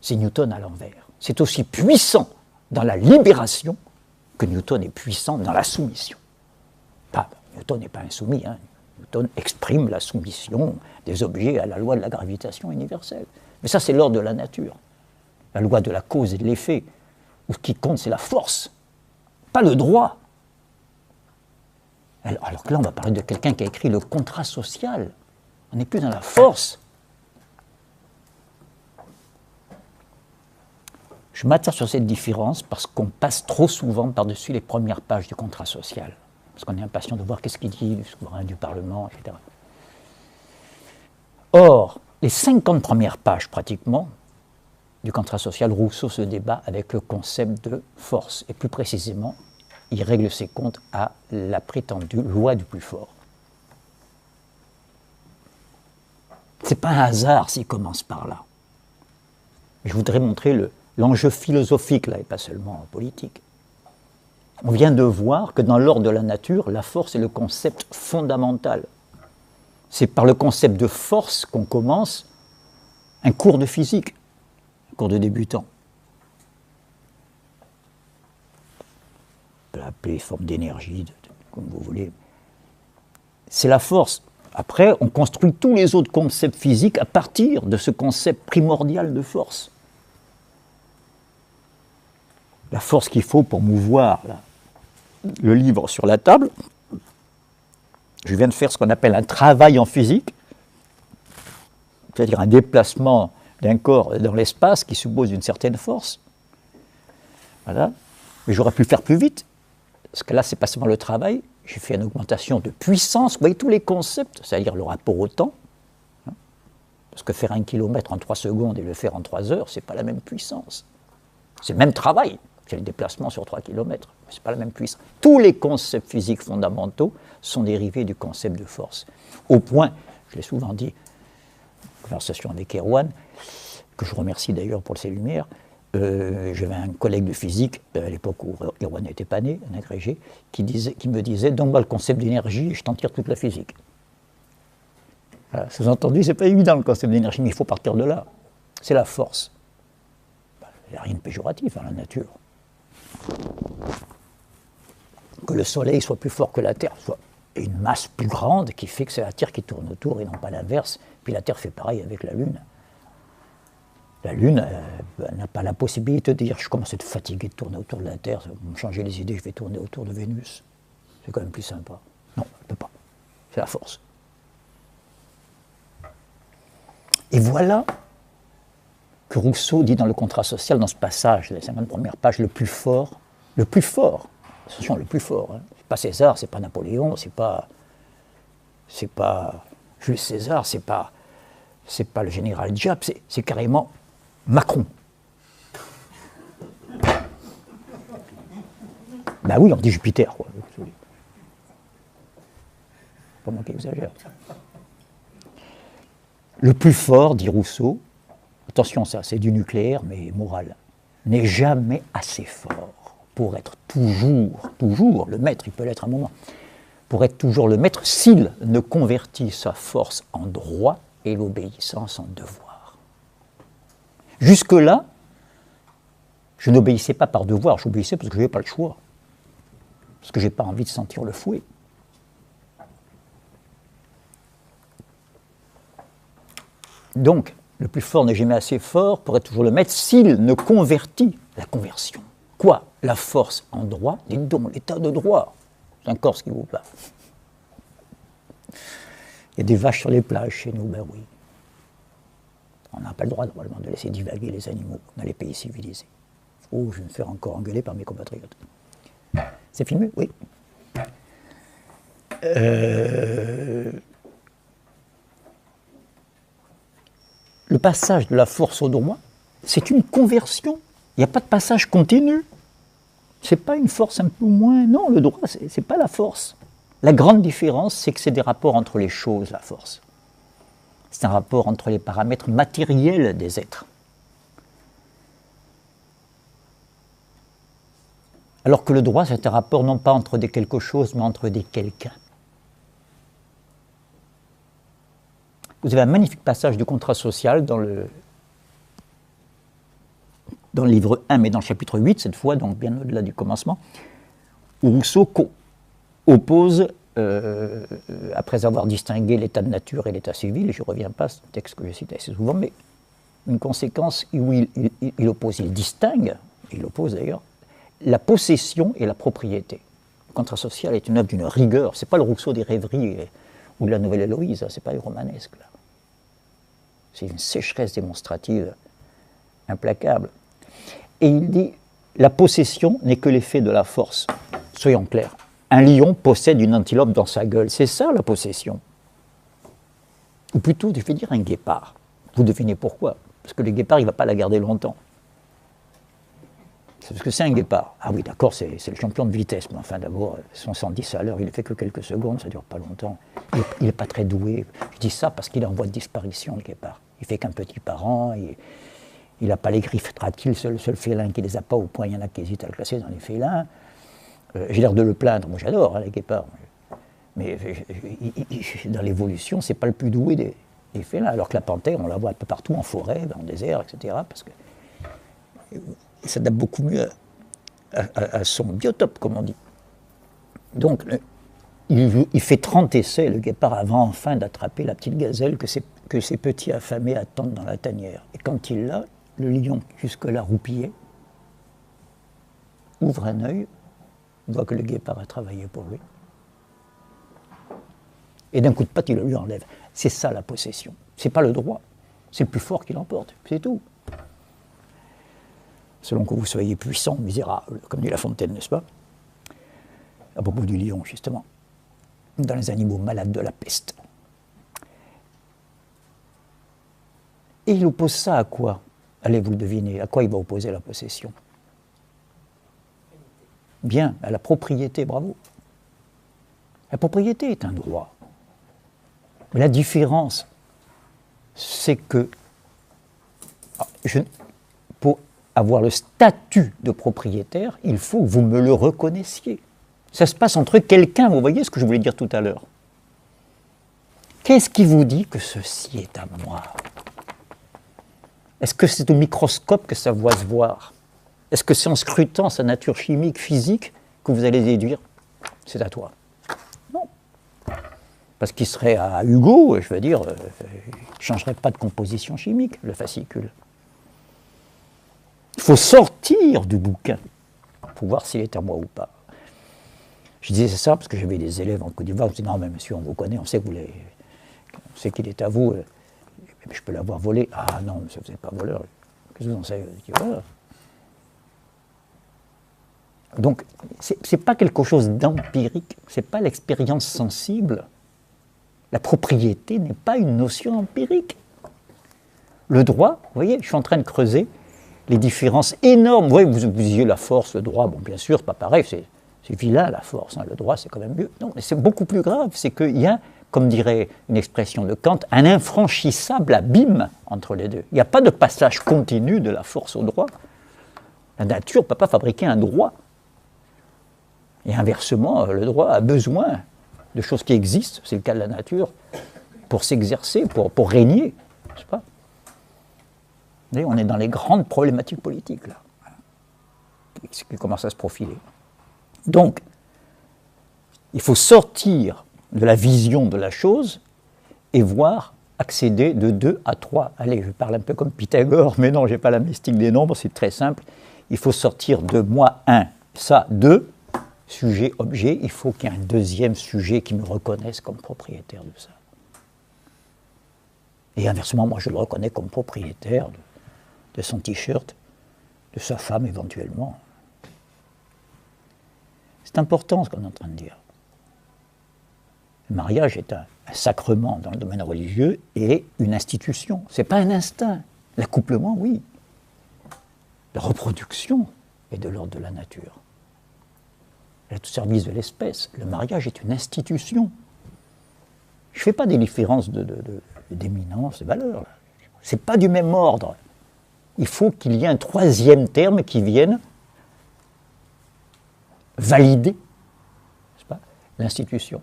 c'est Newton à l'envers. C'est aussi puissant dans la libération que Newton est puissant dans la soumission. Newton n'est pas insoumis, hein. Newton exprime la soumission des objets à la loi de la gravitation universelle. Mais ça, c'est l'ordre de la nature, la loi de la cause et de l'effet, où ce qui compte, c'est la force, pas le droit. Alors que là, on va parler de quelqu'un qui a écrit le contrat social. On n'est plus dans la force. Je m'attarde sur cette différence parce qu'on passe trop souvent par-dessus les premières pages du contrat social. Parce qu'on est impatient de voir qu'est-ce qu'il dit du souverain, du Parlement, etc. Or, les 50 premières pages, pratiquement, du contrat social, Rousseau se débat avec le concept de force. Et plus précisément, il règle ses comptes à la prétendue loi du plus fort. Ce n'est pas un hasard s'il commence par là. Je voudrais montrer l'enjeu philosophique, là, et pas seulement politique. On vient de voir que dans l'ordre de la nature, la force est le concept fondamental. C'est par le concept de force qu'on commence un cours de physique, un cours de débutant. On peut l'appeler forme d'énergie, comme vous voulez. C'est la force. Après, on construit tous les autres concepts physiques à partir de ce concept primordial de force. La force qu'il faut pour mouvoir le livre sur la table. Je viens de faire ce qu'on appelle un travail en physique, c'est-à-dire un déplacement d'un corps dans l'espace qui suppose une certaine force. Voilà. Mais j'aurais pu le faire plus vite, parce que là, ce n'est pas seulement le travail, j'ai fait une augmentation de puissance. Vous voyez tous les concepts, c'est-à-dire le rapport au temps. Parce que faire 1 kilomètre en 3 secondes et le faire en 3 heures, ce n'est pas la même puissance. C'est le même travail. C'est le déplacement sur 3 km. Ce n'est pas la même puissance. Tous les concepts physiques fondamentaux sont dérivés du concept de force. Au point, je l'ai souvent dit, en conversation avec Erwan, que je remercie d'ailleurs pour ses lumières, j'avais un collègue de physique, à l'époque où Erwan n'était pas né, un agrégé, qui me disait, donc le concept d'énergie, je t'en tire toute la physique. Voilà, sous-entendu, ce n'est pas évident le concept d'énergie, mais il faut partir de là. C'est la force. Il n'y a rien de péjoratif dans la nature. Que le Soleil soit plus fort que la Terre, soit une masse plus grande qui fait que c'est la Terre qui tourne autour et non pas l'inverse. Puis la Terre fait pareil avec la Lune. La Lune n'a pas la possibilité de dire « je commence à être fatigué de tourner autour de la Terre, ça va me changer les idées, je vais tourner autour de Vénus. C'est quand même plus sympa. » Non, elle ne peut pas. C'est la force. Et voilà que Rousseau dit dans le contrat social, dans ce passage, les 50 premières pages, le plus fort, attention, le plus fort, hein. C'est pas César, c'est pas Napoléon, c'est pas Jules César, c'est pas le général Diab, c'est carrément Macron. Ben oui, on dit Jupiter, quoi. Pas moi qui exagère. Le plus fort, dit Rousseau, attention, ça, c'est du nucléaire, mais moral, n'est jamais assez fort pour être toujours le maître, il peut l'être un moment, pour être toujours le maître s'il ne convertit sa force en droit et l'obéissance en devoir. Jusque-là, je n'obéissais pas par devoir, j'obéissais parce que je n'avais pas le choix, parce que je n'ai pas envie de sentir le fouet. Donc, le plus fort n'est jamais assez fort pour être toujours le maître s'il ne convertit la conversion. Quoi? La force en droit, dites donc, l'état de droit. C'est encore ce qui vous plaît. Il y a des vaches sur les plages chez nous, ben oui. On n'a pas le droit normalement de laisser divaguer les animaux dans les pays civilisés. Oh, je vais me faire encore engueuler par mes compatriotes. C'est filmé? Oui. Le passage de la force au droit, c'est une conversion. Il n'y a pas de passage continu. Ce n'est pas une force un peu moins. Non, le droit, ce n'est pas la force. La grande différence, c'est que c'est des rapports entre les choses, la force. C'est un rapport entre les paramètres matériels des êtres. Alors que le droit, c'est un rapport non pas entre des quelque chose, mais entre des quelqu'un. Vous avez un magnifique passage du contrat social dans le dans le livre 1, mais dans le chapitre 8, cette fois, donc bien au-delà du commencement, où Rousseau oppose, après avoir distingué l'état de nature et l'état civil, et je ne reviens pas, c'est un texte que je cite assez souvent, mais une conséquence où il oppose, il distingue, il oppose d'ailleurs, la possession et la propriété. Le contrat social est une œuvre d'une rigueur, ce n'est pas le Rousseau des rêveries ou de la Nouvelle Héloïse, ce n'est pas du romanesque. Là. C'est une sécheresse démonstrative implacable. Et il dit, la possession n'est que l'effet de la force. Soyons clairs, un lion possède une antilope dans sa gueule, c'est ça la possession. Ou plutôt, je vais dire un guépard. Vous devinez pourquoi? Parce que le guépard, il ne va pas la garder longtemps. C'est parce que c'est un guépard. Ah oui, d'accord, c'est le champion de vitesse, mais enfin d'abord, son 110 à l'heure, il ne fait que quelques secondes, ça ne dure pas longtemps. Il n'est pas très doué. Je dis ça parce qu'il est en voie de disparition, le guépard. Il fait qu'un petit par an, il n'a pas les griffes tractiles, c'est le seul félin qui ne les a pas, au point il y en a qui hésitent à le classer dans les félins. J'ai l'air de le plaindre, moi j'adore les guépards. Mais dans l'évolution, ce n'est pas le plus doué des félins, alors que la panthère, on la voit un peu partout, en forêt, dans le désert, etc. Parce que il s'adapte beaucoup mieux à son biotope, comme on dit. Donc, il fait 30 essais, le guépard, avant enfin d'attraper la petite gazelle que ses petits affamés attendent dans la tanière. Et quand il l'a, le lion, jusque-là roupillé, ouvre un œil, voit que le guépard a travaillé pour lui. Et d'un coup de patte, il le lui enlève. C'est ça la possession. C'est pas le droit. C'est le plus fort qui l'emporte. C'est tout. Selon que vous soyez puissant, misérable, comme dit La Fontaine, n'est-ce pas? À propos du lion, justement. Dans les animaux malades de la peste. Et il oppose ça à quoi? Allez, vous le devinez. À quoi il va opposer la possession? Bien, à la propriété, bravo. La propriété est un droit. Mais la différence, c'est que pour avoir le statut de propriétaire, il faut que vous me le reconnaissiez. Ça se passe entre quelqu'un, vous voyez ce que je voulais dire tout à l'heure. Qu'est-ce qui vous dit que ceci est à moi? Est-ce que c'est au microscope que ça va se voir? Est-ce que c'est en scrutant sa nature chimique, physique, que vous allez déduire c'est à toi? Non. Parce qu'il serait à Hugo, je veux dire, il ne changerait pas de composition chimique, le fascicule. Il faut sortir du bouquin pour voir s'il est à moi ou pas. Je disais ça parce que j'avais des élèves en Côte d'Ivoire, je disais non mais monsieur, on vous connaît, on sait qu'il est à vous, mais je peux l'avoir volé. Ah non, monsieur, vous n'êtes pas voleur. Qu'est-ce que vous en savez? Je dis, voilà. Donc, ce n'est pas quelque chose d'empirique, ce n'est pas l'expérience sensible. La propriété n'est pas une notion empirique. Le droit, vous voyez, je suis en train de creuser les différences énormes. Vous voyez, vous disiez la force, le droit, bon bien sûr, c'est pas pareil, c'est vilain la force, hein, le droit c'est quand même mieux. Non, mais c'est beaucoup plus grave, c'est qu'il y a, comme dirait une expression de Kant, un infranchissable abîme entre les deux. Il n'y a pas de passage continu de la force au droit. La nature ne peut pas fabriquer un droit. Et inversement, le droit a besoin de choses qui existent, c'est le cas de la nature, pour s'exercer, pour régner, n'est-ce pas? Vous voyez, on est dans les grandes problématiques politiques, là, qui commencent à se profiler. Donc, il faut sortir de la vision de la chose et voir accéder de 2 à 3. Allez, je parle un peu comme Pythagore, mais non, je n'ai pas la mystique des nombres, c'est très simple. Il faut sortir de moi 1, ça 2, sujet, objet, il faut qu'il y ait un deuxième sujet qui me reconnaisse comme propriétaire de ça. Et inversement, moi je le reconnais comme propriétaire de son t-shirt, de sa femme éventuellement. C'est important ce qu'on est en train de dire. Le mariage est un sacrement dans le domaine religieux et une institution. Ce n'est pas un instinct. L'accouplement, oui. La reproduction est de l'ordre de la nature. Elle est au service de l'espèce. Le mariage est une institution. Je ne fais pas des différences d'éminence, de valeur. Ce n'est pas du même ordre. Il faut qu'il y ait un troisième terme qui vienne valider, n'est-ce pas, l'institution.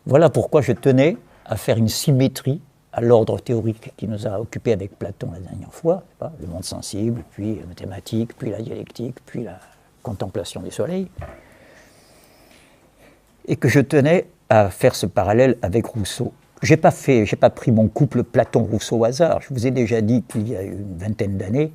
Voilà pourquoi je tenais à faire une symétrie à l'ordre théorique qui nous a occupés avec Platon la dernière fois, le monde sensible, puis la mathématique, puis la dialectique, puis la contemplation du soleil, et que je tenais à faire ce parallèle avec Rousseau. J'ai pas pris mon couple Platon-Rousseau au hasard. Je vous ai déjà dit qu'il y a une vingtaine d'années,